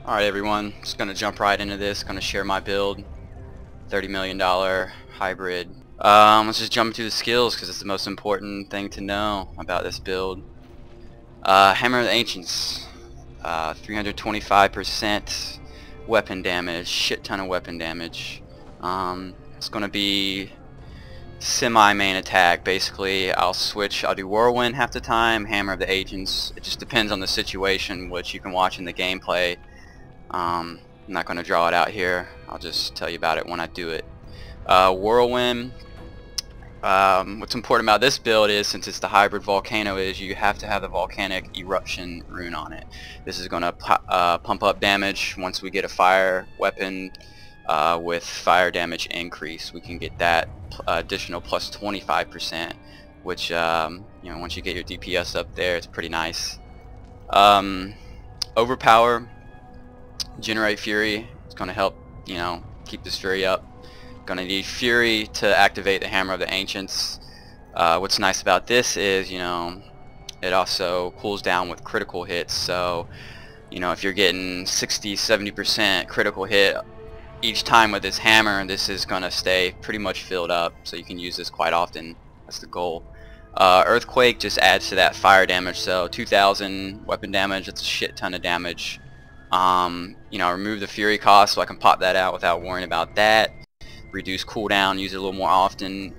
Alright everyone, just gonna jump right into this, gonna share my build. $30 million hybrid. Let's just jump into the skills because it's the most important thing to know about this build. Hammer of the Ancients. 325% weapon damage, shit ton of weapon damage. It's gonna be semi-main attack. Basically I'll do Whirling half the time, Hammer of the Ancients. It just depends on the situation, which you can watch in the gameplay. I'm not going to draw it out here. I'll just tell you about it when I do it. Whirlwind. What's important about this build is, since it's the hybrid Volcano, is you have to have the volcanic eruption rune on it. This is going to pump up damage once we get a fire weapon with fire damage increase. We can get that additional plus 25%, which once you get your DPS up there, it's pretty nice. Overpower. Generate Fury. It's going to help, keep this Fury up. Going to need Fury to activate the Hammer of the Ancients. What's nice about this is, it also cools down with critical hits. So, if you're getting 60-70% critical hit each time with this hammer, this is going to stay pretty much filled up. So you can use this quite often. That's the goal. Earthquake just adds to that fire damage. So 2,000 weapon damage. That's a shit ton of damage. Remove the Fury cost so I can pop that out without worrying about that. Reduce cooldown, use it a little more often.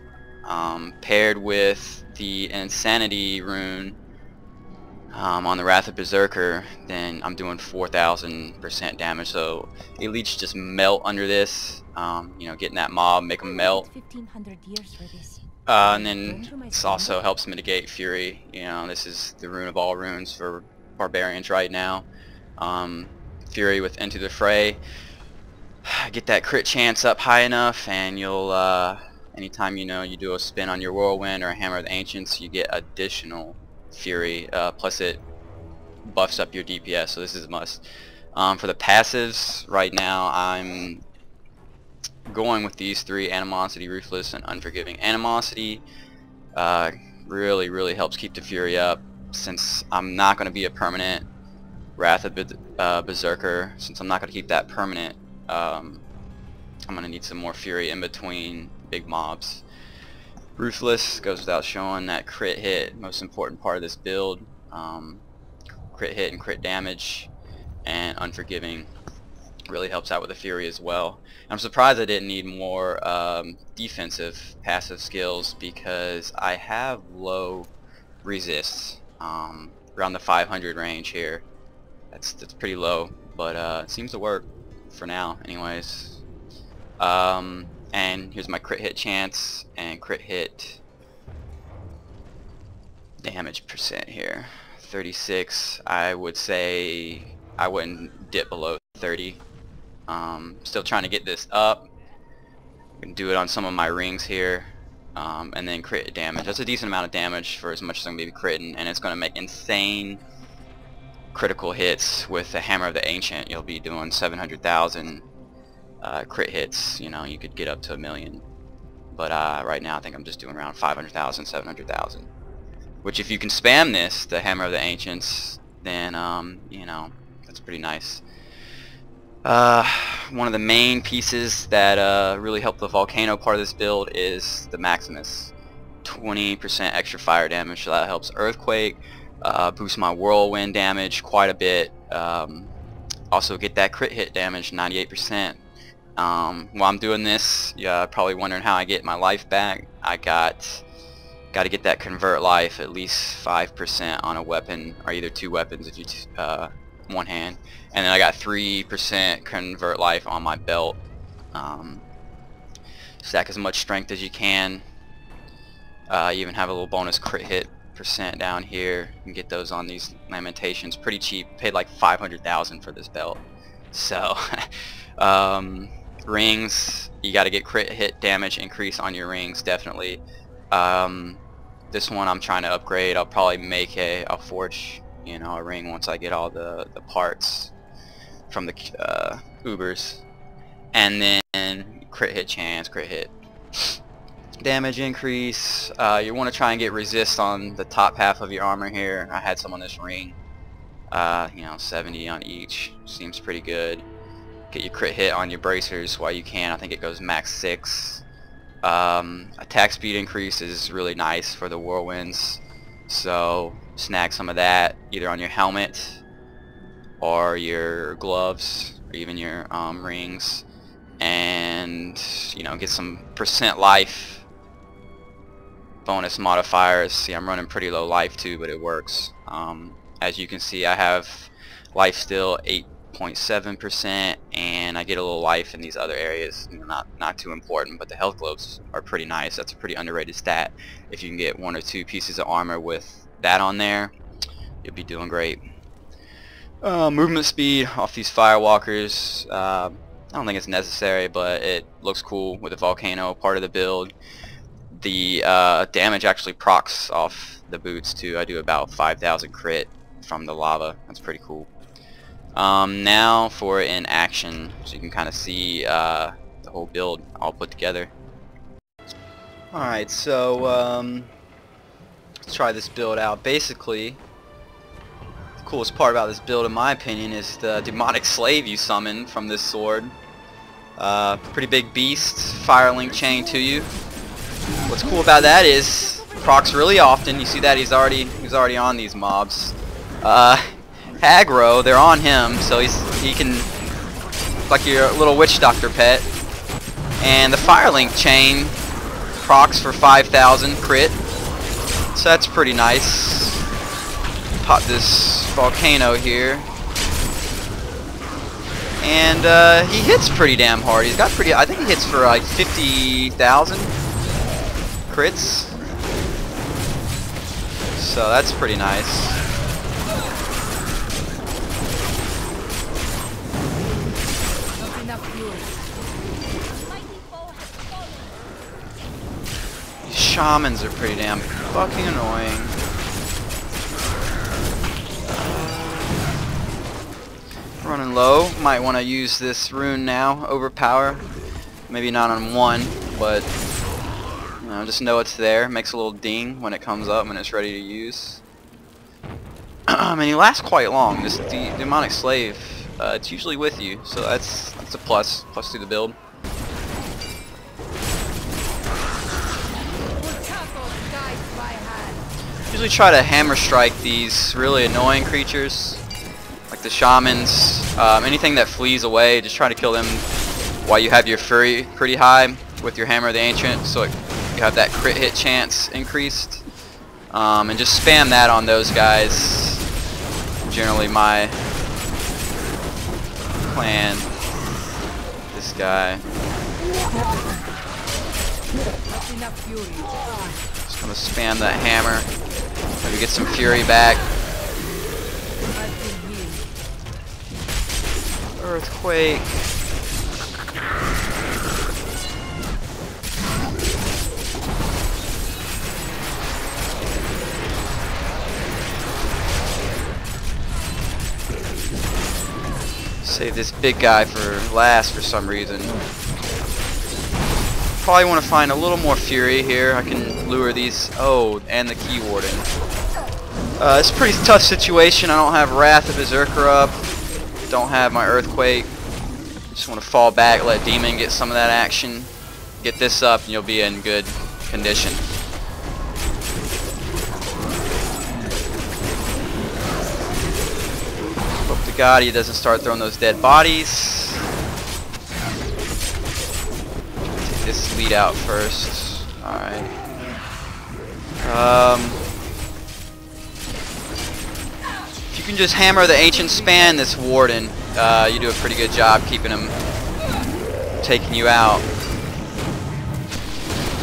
Paired with the Insanity rune on the Wrath of Berserker, then I'm doing 4,000% damage. So elites just melt under this. Getting that mob, make them melt. And then this also helps mitigate Fury. This is the rune of all runes for Barbarians right now. Fury with Into the Fray. Get that crit chance up high enough, and you'll anytime you do a spin on your Whirlwind or a Hammer of the Ancients, you get additional Fury. Plus it buffs up your DPS, so this is a must. For the passives, right now I'm going with these three: Animosity, Ruthless, and Unforgiving. Animosity really helps keep the Fury up, since I'm not going to be a permanent Wrath of Berserker. Since I'm not going to keep that permanent, I'm going to need some more Fury in between big mobs. Ruthless goes without showing, that crit hit, most important part of this build. Crit hit and crit damage. And Unforgiving really helps out with the Fury as well. I'm surprised I didn't need more defensive passive skills, because I have low resists around the 500 range here. That's pretty low, but it seems to work for now anyways. And here's my crit hit chance and crit hit damage percent here. 36. I would say I wouldn't dip below 30. Still trying to get this up. I can do it on some of my rings here. And then crit damage. That's a decent amount of damage for as much as I'm going to be critting, and it's going to make insane critical hits. With the Hammer of the Ancient, you'll be doing 700,000 crit hits. You could get up to 1,000,000, but right now I think I'm just doing around 500,000, 700,000. Which, if you can spam this, the Hammer of the Ancients, then that's pretty nice. One of the main pieces that really help the Volcano part of this build is the Maximus. 20% extra fire damage, so that helps Earthquake. Boost my Whirlwind damage quite a bit. Also get that crit hit damage, 98%. While I'm doing this, you're probably wondering how I get my life back. I got to get that convert life at least 5% on a weapon, or either two weapons if you one hand, and then I got 3% convert life on my belt. Stack as much strength as you can. You even have a little bonus crit hit percent down here. You can get those on these Lamentations pretty cheap. Paid like 500,000 for this belt. So rings, you got to get crit hit damage increase on your rings, definitely. This one I'm trying to upgrade. I'll probably make I'll forge a ring once I get all the parts from the Ubers. And then crit hit chance, crit hit damage increase. You want to try and get resist on the top half of your armor here. I had some on this ring. You know, 70 on each seems pretty good. Get your crit hit on your bracers while you can. I think it goes max 6. Attack speed increase is really nice for the whirlwinds, so snag some of that either on your helmet or your gloves or even your rings, and you know, get some percent life bonus modifiers. See, I'm running pretty low life too, but it works. As you can see, I have life still 8.7%, and I get a little life in these other areas. You know, not too important, but the health globes are pretty nice. That's a pretty underrated stat. If you can get 1 or 2 pieces of armor with that on there, you'll be doing great. Movement speed off these firewalkers, I don't think it's necessary, but it looks cool with the Volcano part of the build. The damage actually procs off the boots too. I do about 5,000 crit from the lava. That's pretty cool. Now for in action, so you can kind of see the whole build all put together. Alright, so let's try this build out. Basically, the coolest part about this build, in my opinion, is the demonic slave you summon from this sword. Pretty big beast, fire link chain to you. What's cool about that is procs really often. You see that he's already on these mobs. Aggro, they're on him, so he can, like your little witch doctor pet. And the fire link chain procs for 5,000 crit, so that's pretty nice. Pop this Volcano here, and he hits pretty damn hard. He's got pretty, I think he hits for like 50,000 crits, so that's pretty nice. These shamans are pretty damn fucking annoying. Running low, might want to use this rune now, overpower. Maybe not on 1, but you know, just know it's there. Makes a little ding when it comes up when it's ready to use. And he lasts quite long. This demonic slave, it's usually with you, so that's a plus to the build. Usually try to hammer strike these really annoying creatures, like the shamans. Anything that flees away, just try to kill them while you have your fury pretty high with your hammer of the ancient, so you have that crit hit chance increased. And just spam that on those guys. Generally my plan. This guy. Just gonna spam that hammer. Maybe get some fury back. Earthquake. Save this big guy for last for some reason. Probably want to find a little more fury here. I can lure these. Oh, and the key warden. It's a pretty tough situation. I don't have Wrath of Berserker up. Don't have my Earthquake. Just want to fall back, let Demon get some of that action. Get this up, and you'll be in good condition. Hope to God he doesn't start throwing those dead bodies. Take this lead out first. Alright. If you can just hammer the ancient span this warden, you do a pretty good job keeping him, taking you out.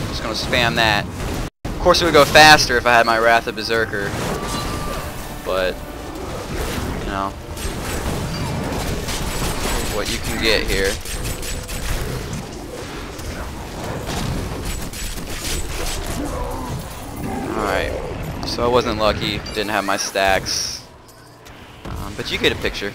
Just gonna spam that. Of course it would go faster if I had my Wrath of Berserker, but you know what you can get here. Alright, so I wasn't lucky, didn't have my stacks, but you get a picture.